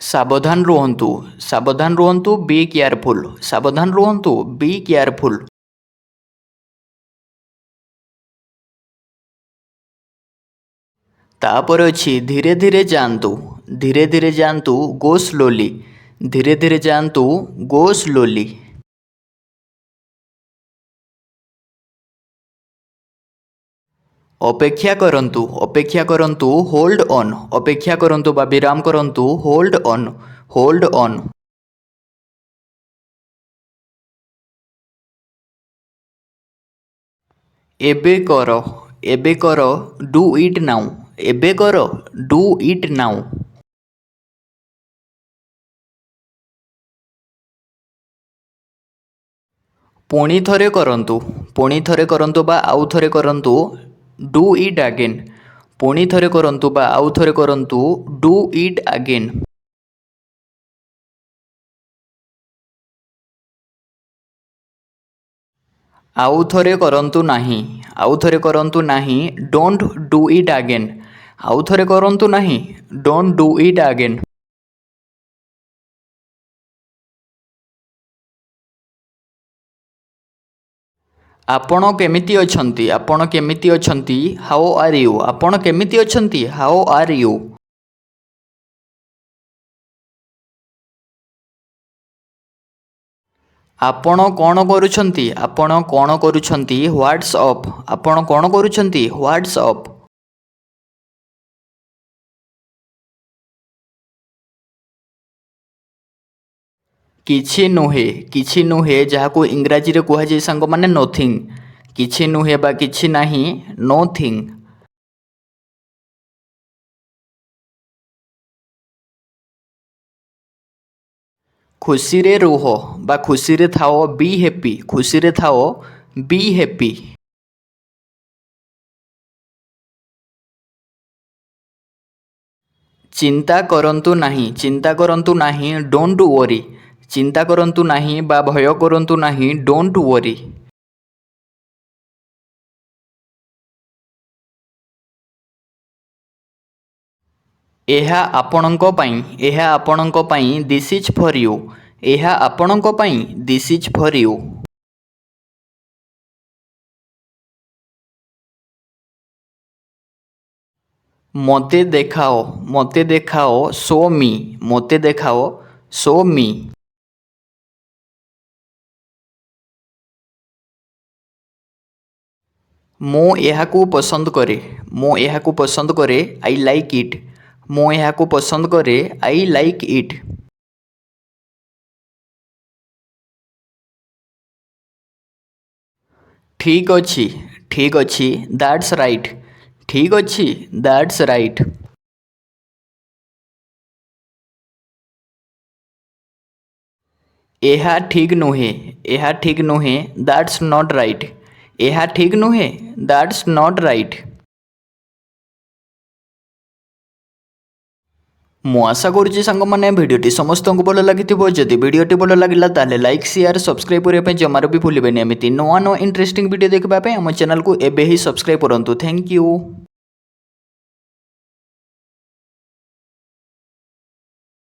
ସାବଧାନ ରୁହନ୍ତୁ, ସାବଧାନ ରୁହନ୍ତୁ, ବି କେୟାରଫୁଲ୍, ସାବଧାନ ରୁହନ୍ତୁ, ବି କେୟାରଫୁଲ୍। ତାପରେ ଅଛି ଧୀରେ ଧୀରେ ଯାଆନ୍ତୁ, ଧୀରେ ଧୀରେ ଯାଆନ୍ତୁ, ଗୋ ସ୍ଲୋଲି, ଧୀରେ ଧୀରେ ଯାଆନ୍ତୁ, ଗୋ ସ୍ଲୋଲି। ଅପେକ୍ଷା କରନ୍ତୁ, ଅପେକ୍ଷା କରନ୍ତୁ, ହୋଲ୍ଡ ଅନ୍, ଅପେକ୍ଷା କରନ୍ତୁ ବା ବିରାମ କରନ୍ତୁ, ହୋଲ୍ଡ ଅନ୍, ହୋଲ୍ଡ ଅନ୍। ଏବେ କର, ଏବେ କର, ଡୁ ଇଟ୍ ନାଉ, ଏବେ କର, ଡୁ ଇଟ୍ ନାଉ। ପୁଣି ଥରେ କରନ୍ତୁ, ପୁଣି ଥରେ କରନ୍ତୁ ବା ଆଉ ଥରେ କରନ୍ତୁ, ଡୁ ଇଟ୍ ଆଗେନ୍, ପୁଣି ଥରେ କରନ୍ତୁ ବା ଆଉ ଥରେ କରନ୍ତୁ, ଡୁ ଇଟ୍ ଆଗେନ୍। ଆଉ ଥରେ କରନ୍ତୁ ନାହିଁ, ଆଉ ଥରେ କରନ୍ତୁ ନାହିଁ, ଡୋଣ୍ଟ ଡୁ ଇଟ୍ ଆଗେନ୍, ଆଉ ଥରେ କରନ୍ତୁ ନାହିଁ, ଡୋଣ୍ଟ ଡୁ ଇଟ୍ ଆଗେନ୍। ଆପଣ କେମିତି ଅଛନ୍ତି, ଆପଣ କେମିତି ଅଛନ୍ତି, ହାଉ ଆର୍ ୟୁ, ଆପଣ କେମିତି ଅଛନ୍ତି, ହାଉ ଆର୍ ୟୁ। ଆପଣ କ'ଣ କରୁଛନ୍ତି, ଆପଣ କ'ଣ କରୁଛନ୍ତି, ହ୍ୱାଟ୍ସ ଅପ୍, ଆପଣ କ'ଣ କରୁଛନ୍ତି, ହ୍ୱାଟ୍ସ ଅପ୍। କିଛି ନୁହେଁ, କିଛି ନୁହେଁ ଯାହାକୁ ଇଂରାଜୀରେ କୁହାଯାଏ ସାଙ୍ଗମାନେ ନଥିଙ୍ଗ, କିଛି ନୁହେଁ ବା କିଛି ନାହିଁ, ନୋଥିଙ୍ଗ। ଖୁସିରେ ରୁହ ବା ଖୁସିରେ ଥାଅ, ବି ହେପି, ଖୁସିରେ ଥାଅ, ବି ହେପି। ଚିନ୍ତା କରନ୍ତୁ ନାହିଁ, ଚିନ୍ତା କରନ୍ତୁ ନାହିଁ, ଡୋଣ୍ଟ ୱରି, ଚିନ୍ତା କରନ୍ତୁ ନାହିଁ ବା ଭୟ କରନ୍ତୁ ନାହିଁ, ଡୋଣ୍ଟ ୱରି। ଏହା ଆପଣଙ୍କ ପାଇଁ, ଏହା ଆପଣଙ୍କ ପାଇଁ, ଦିସ୍ ଇଜ୍ ଫର୍ ୟୁ, ଏହା ଆପଣଙ୍କ ପାଇଁ, ଦିସ୍ ଇଜ୍ ଫର୍ ୟୁ। ମୋତେ ଦେଖାଅ, ମୋତେ ଦେଖାଅ, ଶୋ ମି, ମୋତେ ଦେଖାଅ, ଶୋ ମି। ମୁଁ ଏହାକୁ ପସନ୍ଦ କରେ, ମୁଁ ଏହାକୁ ପସନ୍ଦ କରେ, ଆଇ ଲାଇକ୍ ଇଟ୍, ମୁଁ ଏହାକୁ ପସନ୍ଦ କରେ, ଆଇ ଲାଇକ୍ ଇଟ୍। ଠିକ୍ ଅଛି, ଠିକ୍ ଅଛି, ଦ୍ୟାଟ୍ସ ରାଇଟ୍, ଠିକ୍ ଅଛି, ଦ୍ୟାଟ୍ସ ରାଇଟ୍। ଏହା ଠିକ୍ ନୁହେଁ, ଏହା ଠିକ୍ ନୁହେଁ, ଦ୍ୟାଟ୍ସ ନଟ୍ ରାଇଟ୍, ଏହା ଠିକ୍ ନୁହେଁ, ଦ୍ୟାଟ୍ସ ନଟ୍ ରାଇଟ୍। ମୁଁ ଆଶା କରୁଛି ସାଙ୍ଗମାନେ ଭିଡ଼ିଓଟି ସମସ୍ତଙ୍କୁ ଭଲ ଲାଗିଥିବ। ଯଦି ଭିଡ଼ିଓଟି ଭଲ ଲାଗିଲା ତାହେଲେ ଲାଇକ୍ ସେୟାର ସବସ୍କ୍ରାଇବ୍ କରିବା ପାଇଁ ଜମାରୁ ବି ଭୁଲିବେନି। ଏମିତି ନୂଆ ନୂଆ ଇଣ୍ଟରେଷ୍ଟିଂ ଭିଡ଼ିଓ ଦେଖିବା ପାଇଁ ଆମ ଚ୍ୟାନେଲକୁ ଏବେ ହିଁ ସବସ୍କ୍ରାଇବ୍ କରନ୍ତୁ। Thank you.